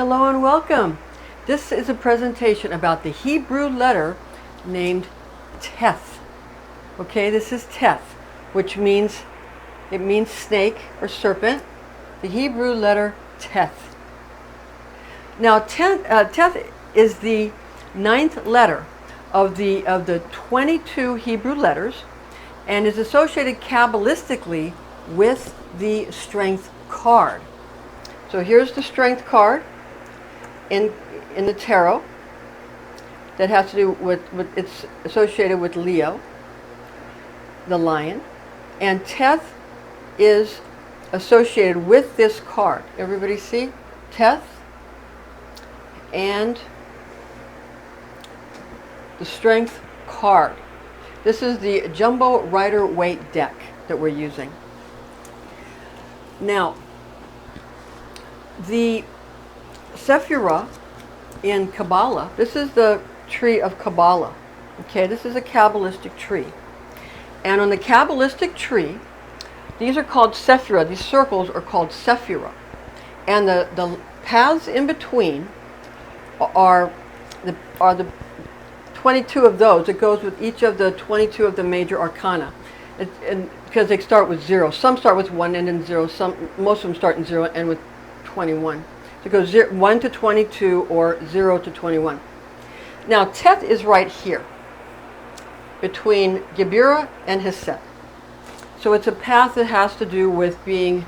Hello and welcome. This is a presentation about the Hebrew letter named Teth. Okay, this is Teth, which means snake or serpent. The Hebrew letter Teth. Now, Teth is the 9th letter of the 22 Hebrew letters, and is associated Cabalistically with the Strength card. So here's the Strength card in the tarot that has to do with it's associated with Leo, the lion, and Teth is associated with this card. Everybody see? Teth and the Strength card. This is the Jumbo Rider Waite deck that we're using. Now, the Sephirah in Kabbalah, this is the tree of Kabbalah. Okay, this is a Kabbalistic tree. And on the Kabbalistic tree, these are called Sephirah. These circles are called Sephirah. And the paths in between are the 22 of those. It goes with each of the 22 of the major arcana. Because they start with 0. Some start with 1 and then 0. Most of them start in 0 and end with 21. So it goes 1 to 22 or 0 to 21. Now, Teth is right here, between Geburah and Hesed. So it's a path that has to do with being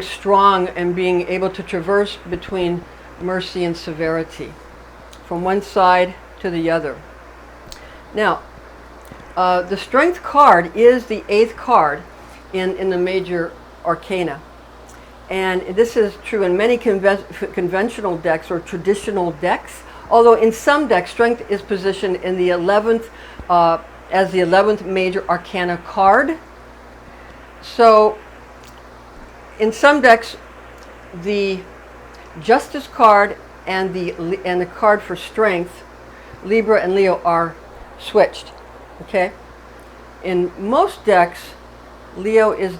strong and being able to traverse between mercy and severity, from one side to the other. Now, the Strength card is the 8th card in the major arcana. And this is true in many conventional decks or traditional decks, although in some decks, Strength is positioned in the 11th, as the 11th major arcana card. So in some decks, the Justice card and the card for Strength, Libra and Leo, are switched. Okay? In most decks, Leo is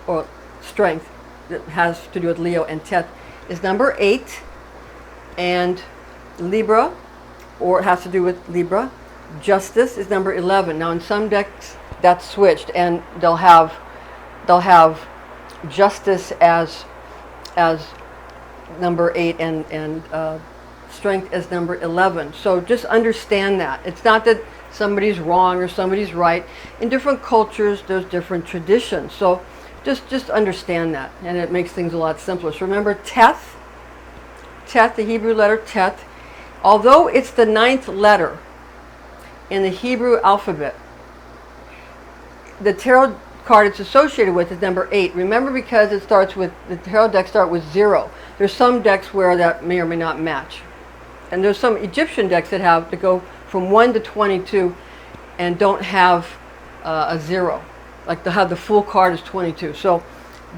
or Strength, that has to do with Leo and Teth, is number 8, and Libra, or it has to do with Libra, Justice is number 11. Now in some decks that's switched, and they'll have Justice as number 8 and Strength as number 11. So just understand that. It's not that somebody's wrong or somebody's right. In different cultures, there's different traditions. So just understand that, and it makes things a lot simpler. So remember, Teth, the Hebrew letter Teth, although it's the 9th letter in the Hebrew alphabet, the tarot card it's associated with is number 8. Remember, because it starts with, the tarot decks start with 0. There's some decks where that may or may not match. And there's some Egyptian decks that go from 1 to 22 and don't have a 0. Like the full card is 22. So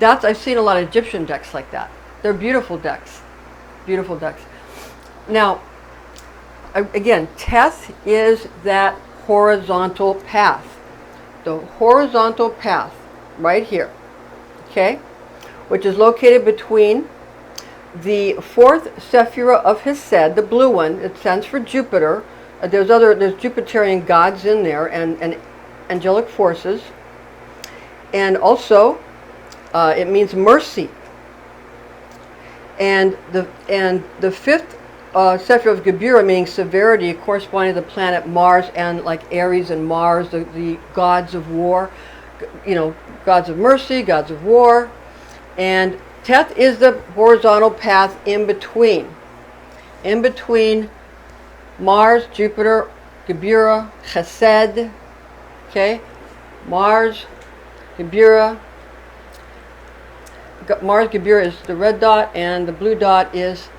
I've seen a lot of Egyptian decks like that. They're beautiful decks. Beautiful decks. Now, again, Teth is that horizontal path. The horizontal path right here. Okay? Which is located between the 4th Sephirah of Hesed, the blue one. It stands for Jupiter. There's Jupiterian gods in there and angelic forces. And also, it means mercy. And the 5th Sephirah of Geburah, meaning severity, corresponding to the planet Mars, and like Aries and Mars, the gods of war, gods of mercy, gods of war. And Teth is the horizontal path in between Mars, Jupiter, Geburah, Chesed. Okay, Mars, Geburah. Mars, Geburah is the red dot, and the blue dot is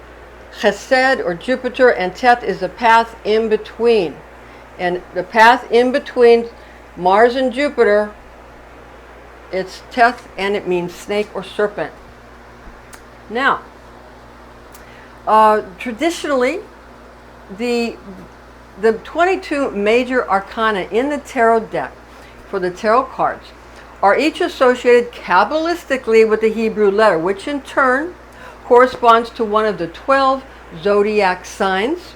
Chesed or Jupiter, and Teth is the path in between. And the path in between Mars and Jupiter, it's Teth, and it means snake or serpent. Now, traditionally, the 22 major arcana in the tarot deck for the tarot cards are each associated Kabbalistically with the Hebrew letter, which in turn corresponds to one of the 12 zodiac signs,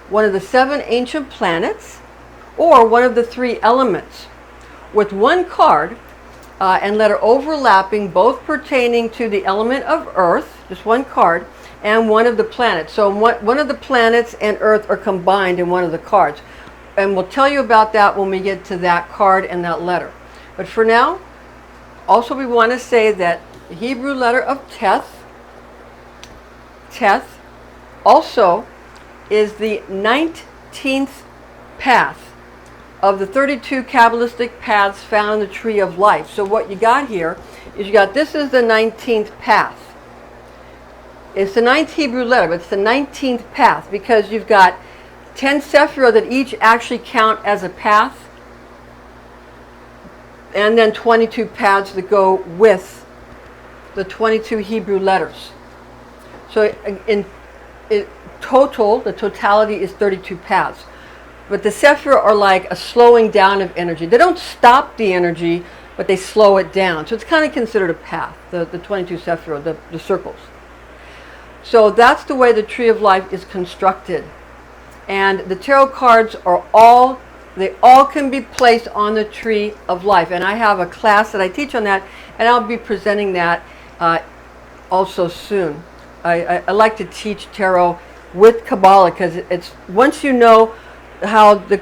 one of the 7 ancient planets, or one of the 3 elements, with one card and letter overlapping, both pertaining to the element of Earth, just one card, and one of the planets. So one of the planets and Earth are combined in one of the cards. And we'll tell you about that when we get to that card and that letter. But for now, also we want to say that the Hebrew letter of Teth also is the 19th path of the 32 Cabalistic paths found in the Tree of Life. So what you got here is this is the 19th path. It's the 9th Hebrew letter, but it's the 19th path because you've got 10 Sephirah that each actually count as a path, and then 22 paths that go with the 22 Hebrew letters. So in total, the totality is 32 paths. But the Sephirah are like a slowing down of energy. They don't stop the energy, but they slow it down. So it's kind of considered a path, the 22 Sephirah, the circles. So that's the way the Tree of Life is constructed. And the tarot cards are all can be placed on the Tree of Life. And I have a class that I teach on that, and I'll be presenting that also soon. I like to teach tarot with Kabbalah because it's once you know how the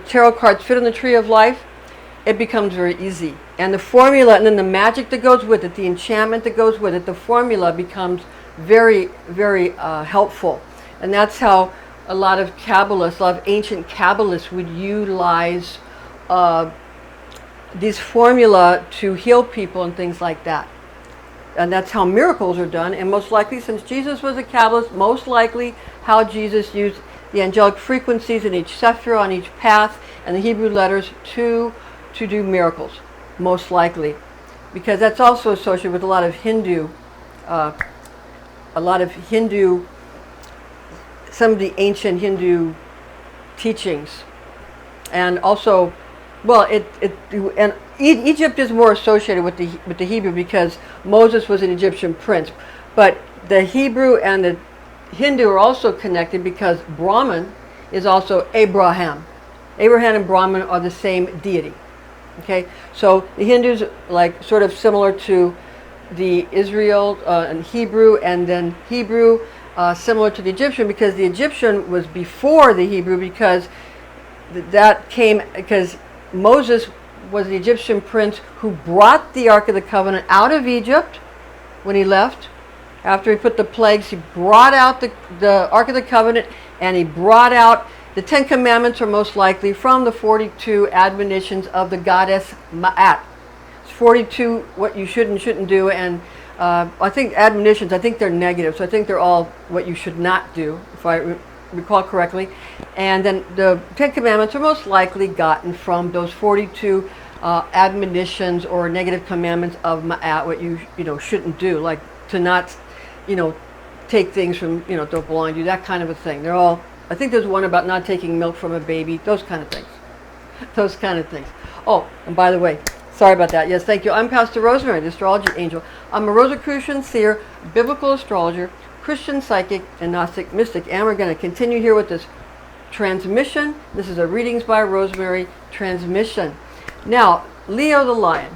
tarot cards fit on the Tree of Life, it becomes very easy. And the formula, and then the magic that goes with it, the enchantment that goes with it, the formula becomes very, very helpful. And that's how a lot of Kabbalists, a lot of ancient Kabbalists would utilize these formula to heal people and things like that. And that's how miracles are done. And most likely, since Jesus was a Kabbalist, most likely how Jesus used the angelic frequencies in each Sephirah, on each path, and the Hebrew letters to do miracles, most likely. Because that's also associated with a lot of Hindu, some of the ancient Hindu teachings. And also, well, Egypt is more associated with the Hebrew because Moses was an Egyptian prince. But the Hebrew and the Hindu are also connected because Brahman is also Abraham. Abraham and Brahman are the same deity. Okay, so the Hindus like sort of similar to the Israel and Hebrew, and then Hebrew similar to the Egyptian because the Egyptian was before the Hebrew because because Moses was the Egyptian prince who brought the Ark of the Covenant out of Egypt when he left. After he put the plagues, he brought out the Ark of the Covenant, and he brought out the 10 Commandments are most likely from the 42 admonitions of the goddess Ma'at. It's 42 what you should and shouldn't do, and I think admonitions, I think they're negative, so I think they're all what you should not do, if I recall correctly. And then the 10 Commandments are most likely gotten from those 42 admonitions or negative commandments of Ma'at, what you shouldn't do, like to not take things from don't belong to you, that kind of a thing. They're all, I think there's one about not taking milk from a baby, those kind of things. Oh, and by the way, sorry about that. Yes, thank you. I'm Pastor Rosemary, the Astrology Angel. I'm a Rosicrucian seer, biblical astrologer, Christian psychic, and Gnostic mystic. And we're going to continue here with this transmission. This is a Readings by Rosemary transmission. Now, Leo the Lion.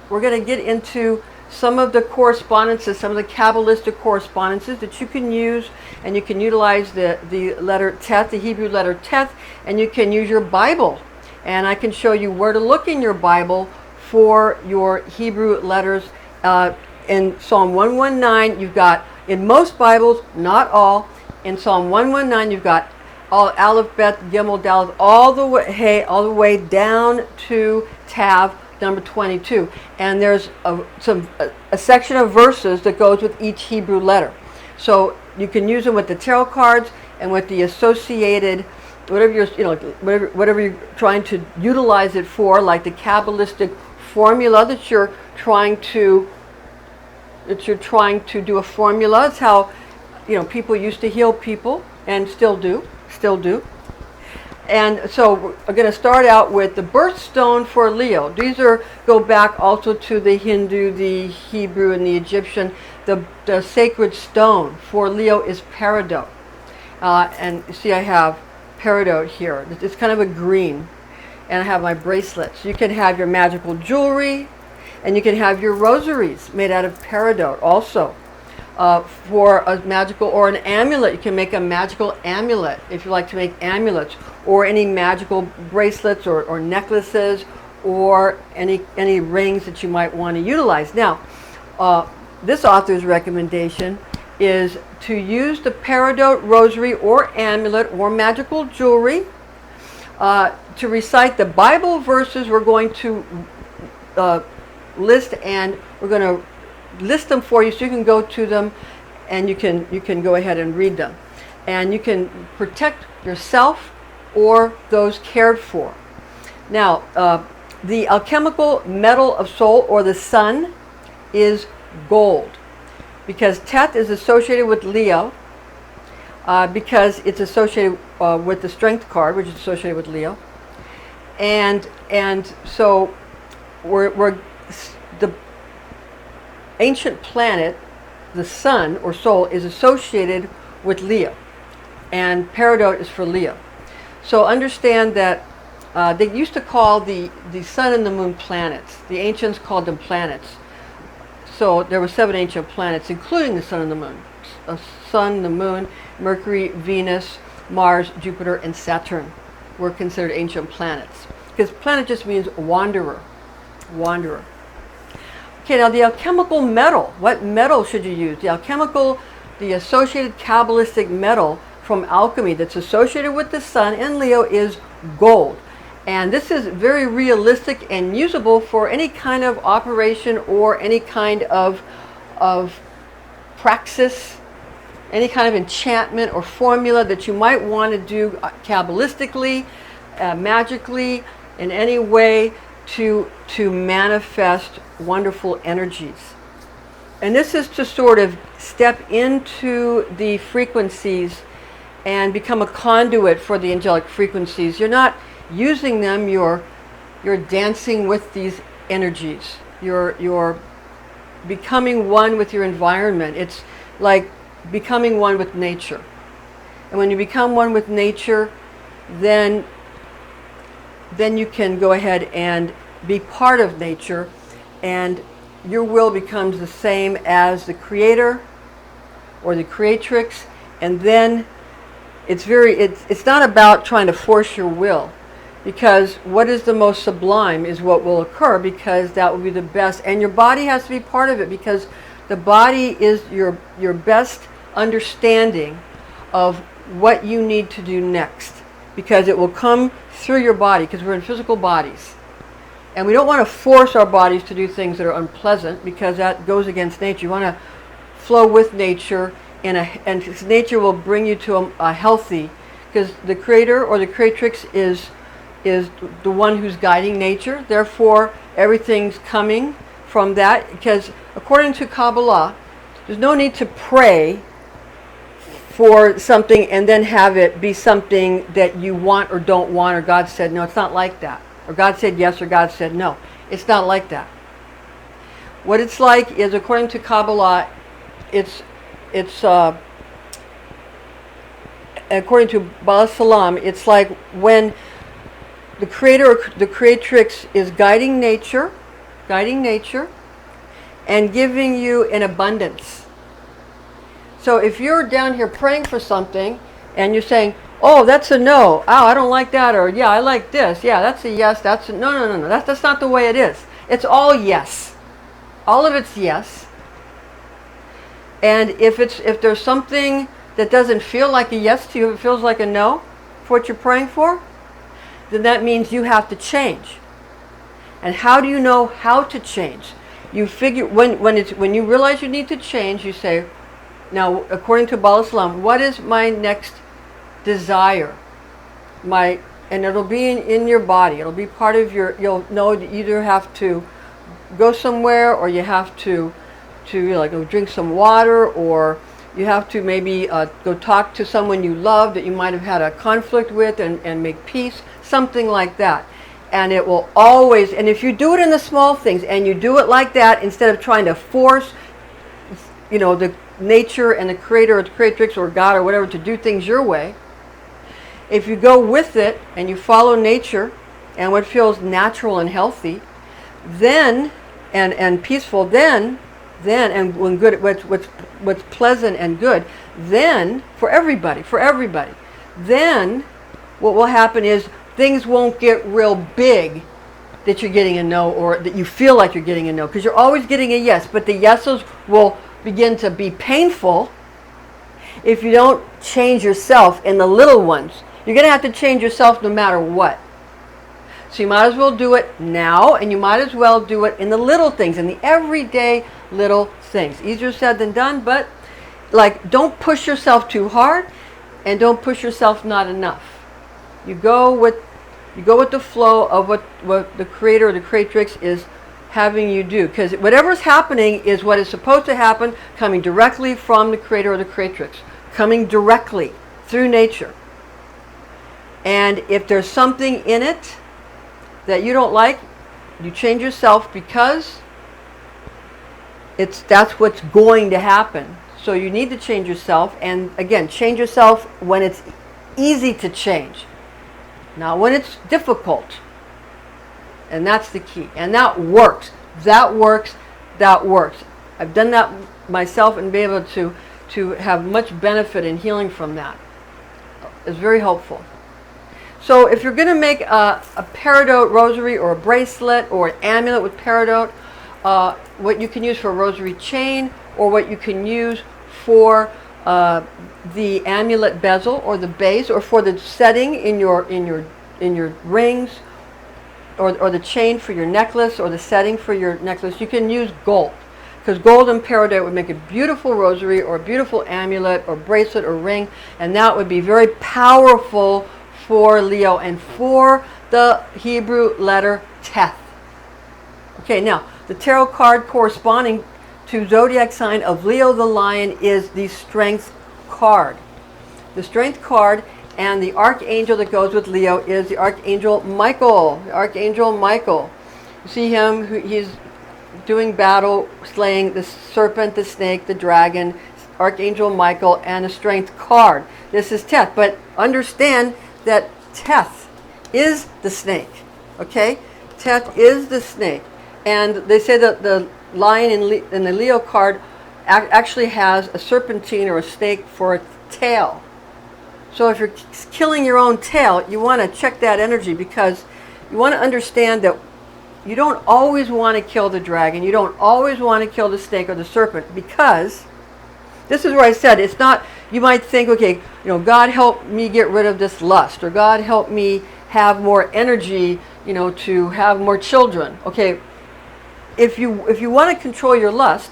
We're going to get into some of the correspondences, some of the Kabbalistic correspondences that you can use, and you can utilize the letter Teth, the Hebrew letter Teth, and you can use your Bible. And I can show you where to look in your Bible for your Hebrew letters. In Psalm 119, you've got, in most Bibles, not all, in Psalm 119, you've got all Aleph, Bet, Gimel, Dalet, all the way down to Tav, number 22. And there's a section of verses that goes with each Hebrew letter. So you can use them with the tarot cards and with the associated, whatever you're trying to utilize it for, like the Kabbalistic formula that you're trying to do a formula. It's how people used to heal people and still do. And so we're going to start out with the birthstone for Leo. These go back also to the Hindu, the Hebrew, and the Egyptian. the sacred stone for Leo is peridot. And you see I have peridot here. It's kind of a green. And I have my bracelets. You can have your magical jewelry, and you can have your rosaries made out of peridot also. For a magical, or an amulet, you can make a magical amulet if you like to make amulets, or any magical bracelets or necklaces, or any rings that you might want to utilize. Now, this author's recommendation is to use the peridot rosary or amulet or magical jewelry to recite the Bible verses we're going to list, and we're going to list them for you so you can go to them and you can go ahead and read them. And you can protect yourself or those cared for. Now, the alchemical metal of soul, or the sun, is gold, because Teth is associated with Leo, because it's associated with the strength card, which is associated with Leo, and so we're the ancient planet, the sun or soul, is associated with Leo, and peridot is for Leo. So understand that they used to call the sun and the moon planets. The ancients called them planets. So there were 7 ancient planets, including the sun and the moon. Sun, the moon, Mercury, Venus, Mars, Jupiter, and Saturn were considered ancient planets. Because planet just means wanderer. Wanderer. Okay, now the alchemical metal. What metal should you use? The associated Cabalistic metal from alchemy that's associated with the sun and Leo is gold. And this is very realistic and usable for any kind of operation or any kind of praxis, any kind of enchantment or formula that you might want to do Cabalistically, magically, in any way to manifest wonderful energies. And this is to sort of step into the frequencies and become a conduit for the angelic frequencies. You're not using them, you're dancing with these energies. You're becoming one with your environment. It's like becoming one with nature. And when you become one with nature, then you can go ahead and be part of nature, and your will becomes the same as the creator or the creatrix. And then it's not about trying to force your will, because what is the most sublime is what will occur, because that will be the best. And your body has to be part of it, because the body is your best understanding of what you need to do next, because it will come through your body, because we're in physical bodies. And we don't want to force our bodies to do things that are unpleasant, because that goes against nature. You want to flow with nature, and nature will bring you to a healthy, because the creator or the creatrix is the one who's guiding nature. Therefore, everything's coming from that, because according to Kabbalah, there's no need to pray for something and then have it be something that you want or don't want, or God said no. It's not like that. Or God said yes, or God said no. It's not like that. What it's like is, according to Kabbalah, it's according to Baal Salam, it's like when the creator or the creatrix is guiding nature, and giving you in abundance. So if you're down here praying for something and you're saying, oh, that's a no, oh, I don't like that, or yeah, I like this, yeah, that's a yes, that's a no, that's not the way it is. It's all yes. All of it's yes. And if there's something that doesn't feel like a yes to you, it feels like a no for what you're praying for, then that means you have to change. And how do you know how to change? You figure when you realize you need to change, you say, now according to Baal Salam, what is my next desire? And it'll be in your body. It'll be part of you'll know that you either have to go somewhere, or you have to go drink some water, or you have to maybe go talk to someone you love that you might have had a conflict with and make peace, something like that. And it will always, and if you do it in the small things and you do it like that, instead of trying to force the nature and the creator or the creatrix or God or whatever to do things your way, if you go with it and you follow nature and what feels natural and healthy, then and peaceful, then and when good, what's pleasant and good, then for everybody, then what will happen is things won't get real big that you're getting a no, or that you feel like you're getting a no, because you're always getting a yes, but the yeses will begin to be painful if you don't change yourself in the little ones. You're going to have to change yourself no matter what. So you might as well do it now, and you might as well do it in the little things, in the everyday little things. Easier said than done, but like, don't push yourself too hard, and don't push yourself not enough. You go with the flow of what the creator or the creatrix is having you do, because whatever's happening is what is supposed to happen, coming directly from the creator or the creatrix, coming directly through nature. And if there's something in it that you don't like, you change yourself, because that's what's going to happen. So you need to change yourself, and again, change yourself when it's easy to change, not when it's difficult. And that's the key. And that works. That works. I've done that myself and been able to have much benefit in healing from that. It's very helpful. So if you're going to make a peridot rosary or a bracelet or an amulet with peridot, what you can use for a rosary chain, or what you can use for the amulet bezel or the base, or for the setting in your rings, or the chain for your necklace, or the setting for your necklace, you can use gold, because gold and peridot would make a beautiful rosary or a beautiful amulet or bracelet or ring, and that would be very powerful for Leo and for the Hebrew letter Teth. Okay, now the tarot card corresponding to zodiac sign of Leo the Lion is the Strength card. The Strength card, and the archangel that goes with Leo is the Archangel Michael. The Archangel Michael. You see him, he's doing battle, slaying the serpent, the snake, the dragon, Archangel Michael, and a Strength card. This is Teth, but understand that Teth is the snake. Okay? Teth is the snake. And they say that the lion in the Leo card actually has a serpentine or a snake for a tail. So if you're killing your own tail, you want to check that energy, because you want to understand that you don't always want to kill the dragon. You don't always want to kill the snake or the serpent, because this is where I said it's not, you might think, okay, God help me get rid of this lust, or God help me have more energy, to have more children. Okay, if you want to control your lust,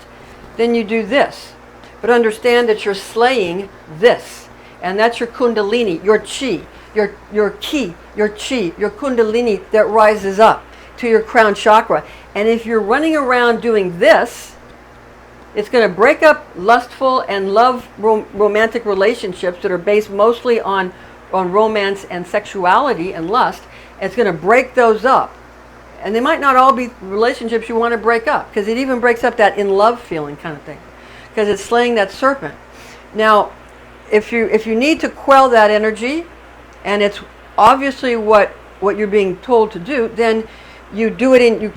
then you do this. But understand that you're slaying this. And that's your kundalini, your chi, your ki, your chi, your kundalini that rises up to your crown chakra. And if you're running around doing this, it's going to break up lustful and romantic relationships that are based mostly on romance and sexuality and lust. It's going to break those up. And they might not all be relationships you want to break up, because it even breaks up that in love feeling kind of thing, because it's slaying that serpent. Now, if you need to quell that energy, and it's obviously what you're being told to do, then you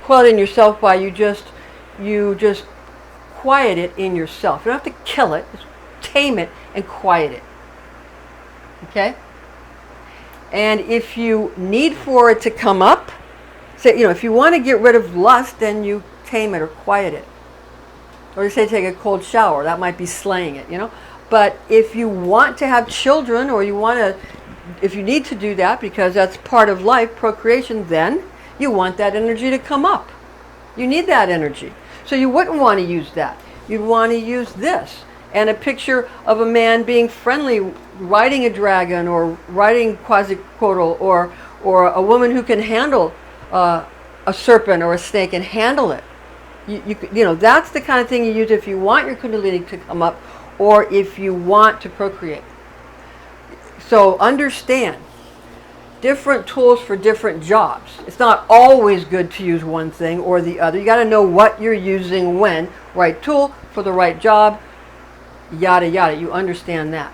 quell it in yourself by you just quiet it in yourself. You don't have to kill it, just tame it and quiet it. Okay? And if you need for it to come up, say, if you want to get rid of lust, then you tame it or quiet it. Or you say take a cold shower, that might be slaying it, But if you want to have children, or if you need to do that because that's part of life, procreation, then you want that energy to come up. You need that energy. So you wouldn't want to use that. You'd want to use this. And a picture of a man being friendly, riding a dragon, or riding Quetzalcoatl, or a woman who can handle a serpent or a snake and handle it. That's the kind of thing you use if you want your kundalini to come up, or if you want to procreate. So understand, different tools for different jobs. It's not always good to use one thing or the other. You got to know what you're using when. Right tool for the right job, yada yada. You understand that.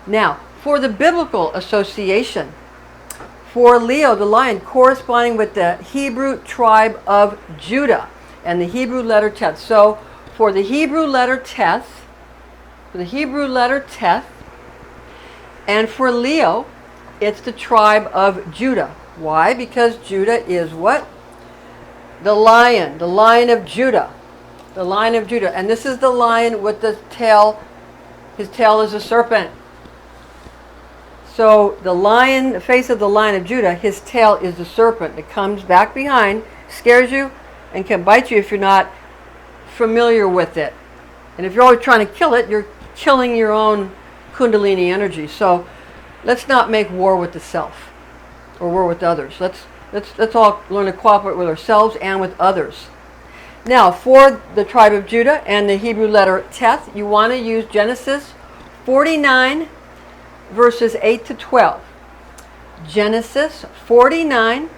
Now, for the biblical association, for Leo, the lion, corresponding with the Hebrew tribe of Judah and the Hebrew letter Teth. So, for the Hebrew letter Teth, and for Leo, it's the tribe of Judah. Why? Because Judah is what? The lion of Judah. The lion of Judah. And this is the lion with the tail. His tail is a serpent. So the lion, the face of the lion of Judah, his tail is the serpent. It comes back behind, scares you, and can bite you if you're not familiar with it. And if you're always trying to kill it, you're killing your own Kundalini energy. So let's not make war with the self or war with others. Let's all learn to cooperate with ourselves and with others. Now, for the tribe of Judah and the Hebrew letter Teth, you want to use Genesis 49, verses 8 to 12. Genesis 49,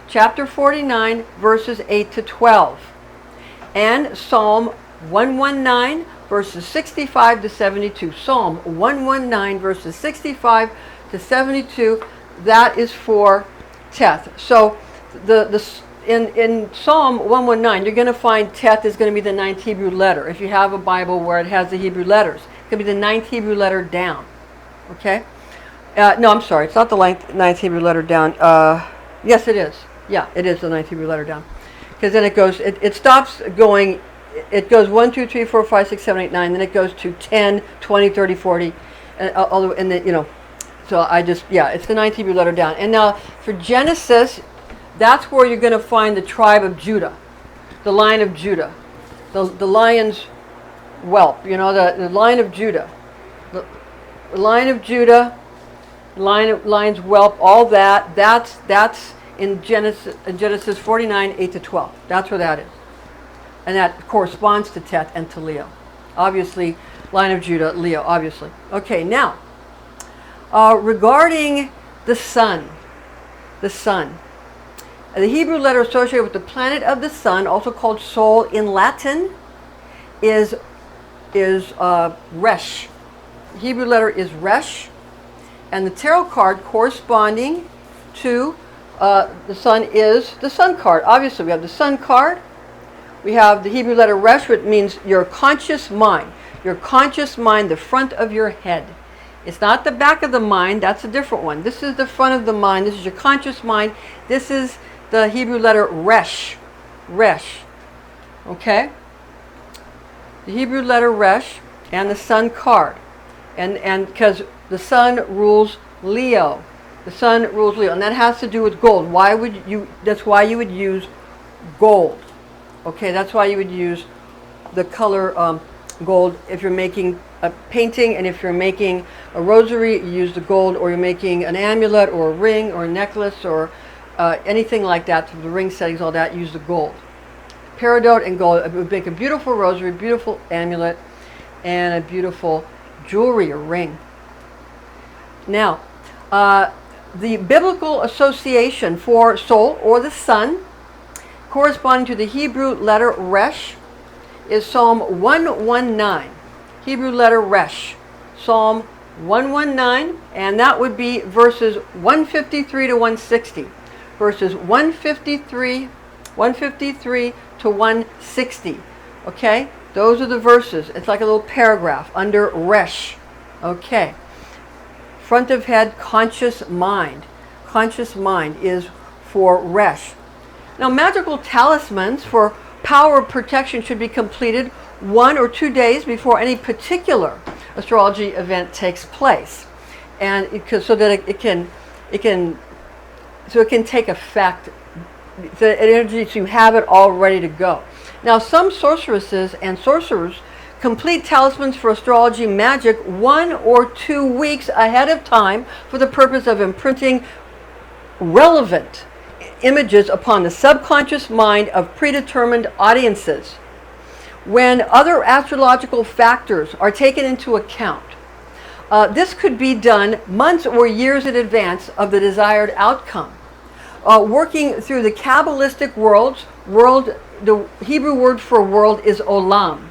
chapter 49, verses 8 to 12. And Psalm 119, verses 65 to 72. Psalm 119, verses 65 to 72. That is for Teth. So in Psalm 119, you're going to find Teth is going to be the 9th Hebrew letter. If you have a Bible where it has the Hebrew letters, it's going to be the 9th Hebrew letter down. Okay? No, I'm sorry. It's not the 9th Hebrew letter down. Yes, it is. Yeah, it is the 9th Hebrew letter down. Because then it stops going, it goes 1, 2, 3, 4, 5, 6, 7, 8, 9, then it goes to 10, 20, 30, 40, and then, so it's the 9th Hebrew letter down. And now, for Genesis, that's where you're going to find the tribe of Judah, the line of Judah, the lion's whelp, the line of Judah. The line of Judah, lion's whelp, all that's in Genesis 49, 8 to 12. That's where that is. And that corresponds to Teth and to Leo. Obviously, line of Judah, Leo, obviously. Okay, now, regarding the sun. The Hebrew letter associated with the planet of the sun, also called Sol in Latin, is Resh. The Hebrew letter is Resh. And the tarot card corresponding to the sun is the sun card. Obviously, we have the sun card. We have the Hebrew letter Resh, which means your conscious mind. Your conscious mind, the front of your head. It's not the back of the mind. That's a different one. This is the front of the mind. This is your conscious mind. This is the Hebrew letter Resh. Resh. Okay? The Hebrew letter Resh and the sun card. And because the sun rules Leo. The sun rules Leo. And that has to do with gold. That's why you would use gold. Okay, that's why you would use the color gold if you're making a painting, and if you're making a rosary, you use the gold, or you're making an amulet or a ring or a necklace or anything like that, the ring settings, all that, use the gold. Peridot and gold, it would make a beautiful rosary, beautiful amulet, and a beautiful jewelry or ring. Now, the biblical association for Sol, or the sun, corresponding to the Hebrew letter Resh, is Psalm 119. Hebrew letter Resh. Psalm 119, and that would be verses 153 to 160. Verses 153 to 160. Okay? Those are the verses. It's like a little paragraph under Resh. Okay. Front of head, conscious mind. Conscious mind is for Resh. Now, magical talismans for power of protection should be completed 1 or 2 days before any particular astrology event takes place, and so that it can take effect. The energy, so you have it all ready to go. Now, some sorceresses and sorcerers complete talismans for astrology magic 1 or 2 weeks ahead of time for the purpose of imprinting relevant images upon the subconscious mind of predetermined audiences. When other astrological factors are taken into account, this could be done months or years in advance of the desired outcome. Working through the Cabalistic world, the Hebrew word for world is olam,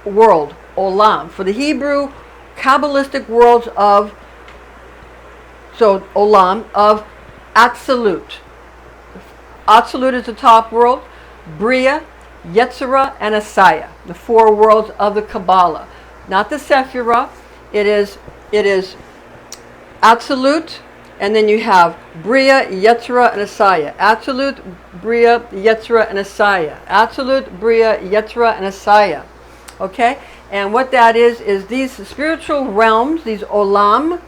world, Olam. For the Hebrew Kabbalistic worlds of, so Olam, of Absolute. Absolute is the top world. Bria, Yetzirah, and Asaya, the four worlds of the Kabbalah. Not the Sephirah. It is Absolute, and then you have Bria, Yetzirah, and Asaya. Absolute, Bria, Yetzirah, and Asaya. Absolute, Bria, Yetzirah, and Asaya. Okay? And what that is these spiritual realms, these Olam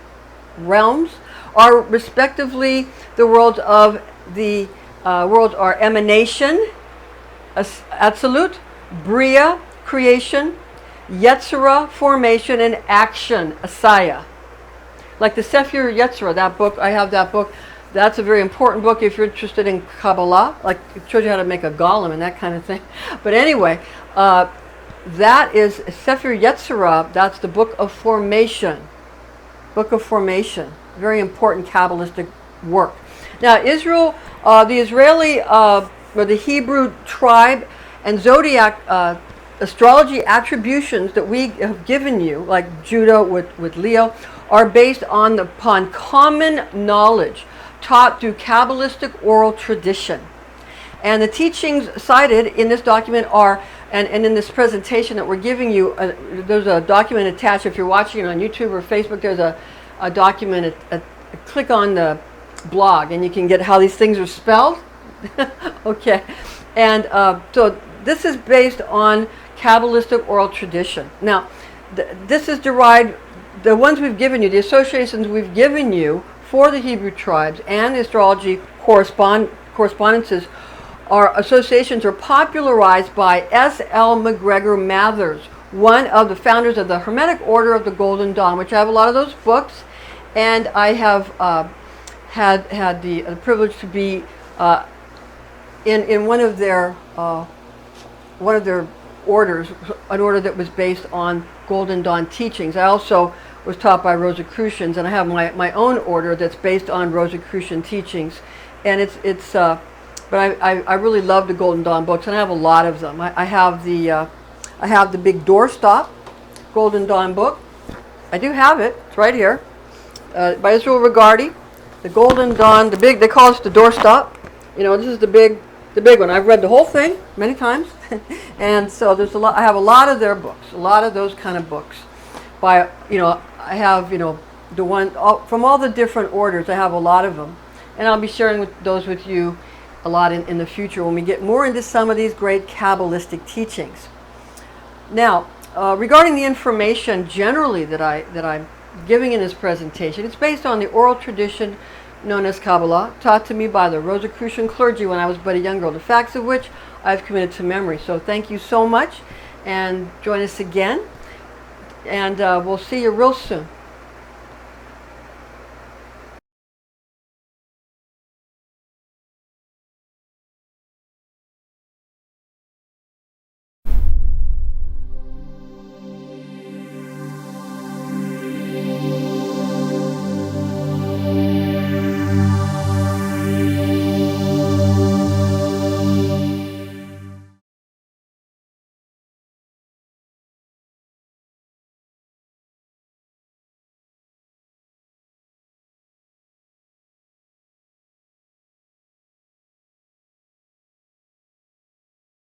realms, are respectively the worlds of the worlds are emanation, Absolute, Bria, creation, Yetzirah, formation, and action, Asaya. Like the Sefer Yetzirah, that book, I have that book. That's a very important book if you're interested in Kabbalah. Like, it shows you how to make a golem and that kind of thing. But anyway, that is Sefer Yetzirah. That's the book of formation. Book of formation. Very important Kabbalistic work. Now, Israel, the Israeli, or the Hebrew tribe and zodiac astrology attributions that we have given you, like Judah with Leo, are based upon common knowledge taught through Kabbalistic oral tradition. And the teachings cited in this document are, and in this presentation that we're giving you, there's a document attached. If you're watching it on YouTube or Facebook, there's a document. Click on the blog and you can get how these things are spelled. Okay. And so this is based on Kabbalistic oral tradition. Now, this is derived, the ones we've given you, the associations we've given you for the Hebrew tribes and the astrology correspondences, are associations are popularized by S.L. McGregor Mathers, one of the founders of the Hermetic Order of the Golden Dawn, which I have a lot of those books, and I have had the privilege to be in one of their orders, an order that was based on Golden Dawn teachings. I also was taught by Rosicrucians, and I have my own order that's based on Rosicrucian teachings, and but I really love the Golden Dawn books, and I have a lot of them. I have the big doorstop Golden Dawn book. I do have it. It's right here, by Israel Regardie. The Golden Dawn, they call it the doorstop. This is the big one. I've read the whole thing many times, and so there's a lot. I have a lot of their books, a lot of those kind of books. I have the one from all the different orders. I have a lot of them, and I'll be sharing those with you a lot in the future when we get more into some of these great Kabbalistic teachings. Now, regarding the information generally that I'm giving in this presentation, it's based on the oral tradition known as Kabbalah, taught to me by the Rosicrucian clergy when I was but a young girl, the facts of which I've committed to memory. So thank you so much, and join us again, and we'll see you real soon.